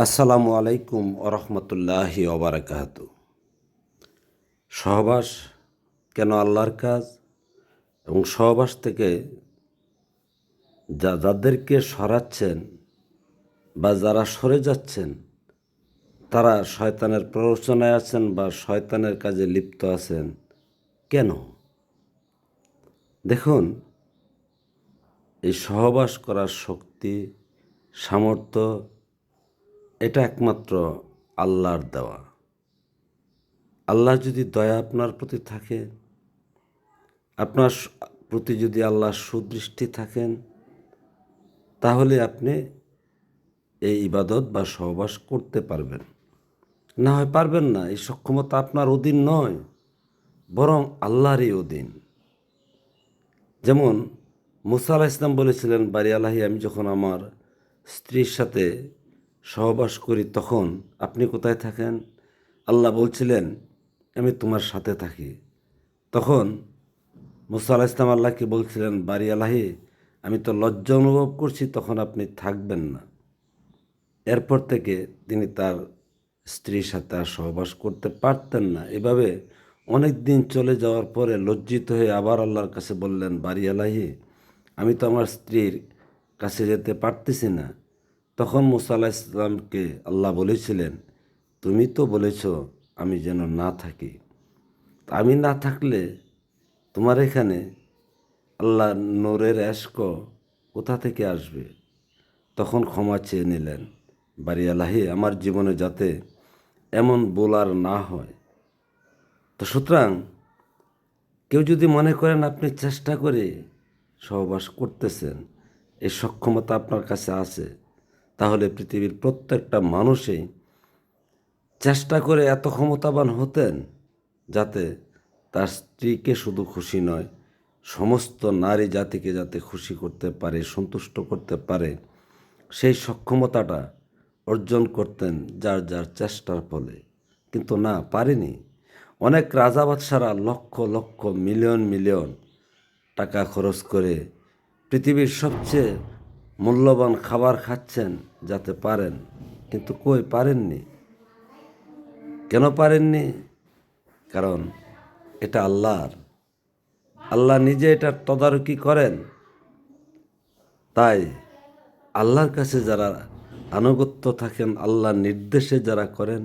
আসসালামু আলাইকুম ওরহমতুল্লাহি ওবারাকাতু। সহবাস কেন আল্লাহর কাজ এবং সহবাস থেকে যাদেরকে সরাচ্ছেন বা যারা সরে যাচ্ছেন তারা শয়তানের প্ররোচনায় আছেন বা শয়তানের কাজে লিপ্ত আছেন কেন? দেখুন, এই সহবাস করার শক্তি, সামর্থ্য এটা একমাত্র আল্লাহর দেওয়া। আল্লাহ যদি দয়া আপনার প্রতি থাকে, আপনার প্রতি যদি আল্লাহ সুদৃষ্টি থাকেন, তাহলে আপনি এই ইবাদত বা সহবাস করতে পারবেন। না হয় পারবেন না। এই সক্ষমতা আপনার অধীন নয়, বরং আল্লাহরই অধীন। যেমন মুসা আলাইহিস সালাম বলেছিলেন, বারি আলাহি, আমি যখন আমার স্ত্রীর সাথে সহবাস করি তখন আপনি কোথায় থাকেন? আল্লাহ বলছিলেন, আমি তোমার সাথে থাকি। তখন মুসা আলাইহিস সালাম আল্লাহকে বলছিলেন, বারি আলাহি, আমি তো লজ্জা অনুভব করছি, তখন আপনি থাকবেন না। এরপর থেকে তিনি তার স্ত্রীর সাথে আর সহবাস করতে পারতেন না। এভাবে অনেক দিন চলে যাওয়ার পরে লজ্জিত হয়ে আবার আল্লাহর কাছে বললেন, বারি আলাহি, আমি তো আমার স্ত্রীর কাছে যেতে পারতেছি না। তখন মুসা আলাইহিস সালামকে আল্লাহ বলেছিলেন, তুমি তো বলেছ আমি যেন না থাকি। আমি না থাকলে তোমার এখানে আল্লাহ নূরের এশক কোথা থেকে আসবে? তখন ক্ষমা চেয়ে নিলেন, বারি আলাহি, আমার জীবনে যাতে এমন বলার না হয়। তো সুতরাং কেউ যদি মনে করেন আপনি চেষ্টা করে সহবাস করতেছেন, এই সক্ষমতা আপনার কাছে আছে, তাহলে পৃথিবীর প্রত্যেকটা মানুষই চেষ্টা করে এত ক্ষমতাবান হতেন যাতে তার স্ত্রীকে শুধু খুশি নয়, সমস্ত নারী জাতিকে যাতে খুশি করতে পারে, সন্তুষ্ট করতে পারে, সেই সক্ষমতাটা অর্জন করতেন যার যার চেষ্টার ফলে। কিন্তু না, পারেনি। অনেক রাজা বাদশারা লক্ষ লক্ষ মিলিয়ন মিলিয়ন টাকা খরচ করে পৃথিবীর সবচেয়ে মূল্যবান খাবার খাচ্ছেন যাতে পারেন, কিন্তু কই পারেননি। কেন পারেননি? কারণ এটা আল্লাহর। আল্লাহ নিজে এটার তদারকি করেন। তাই আল্লাহর কাছে যারা আনুগত্য থাকেন, আল্লাহর নির্দেশে যারা করেন,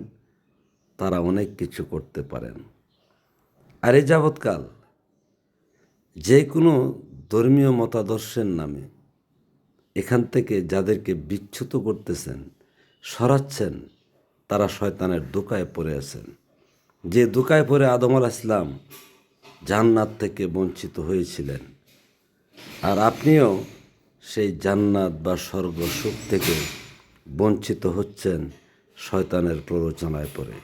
তারা অনেক কিছু করতে পারেন। আর এই যাবৎকাল যে কোনো ধর্মীয় মতাদর্শের নামে এখান থেকে যাদেরকে বিচ্যুত করতেছেন, সরাচ্ছেন, তারা শয়তানের ধোঁকায় পড়ে আছেন। যে ধোঁকায় পড়ে আদম আলাইহিস সালাম জান্নাত থেকে বঞ্চিত হয়েছিলেন, আর আপনিও সেই জান্নাত বা স্বর্গ সুখ থেকে বঞ্চিত হচ্ছেন শয়তানের প্ররোচনায় পড়ে।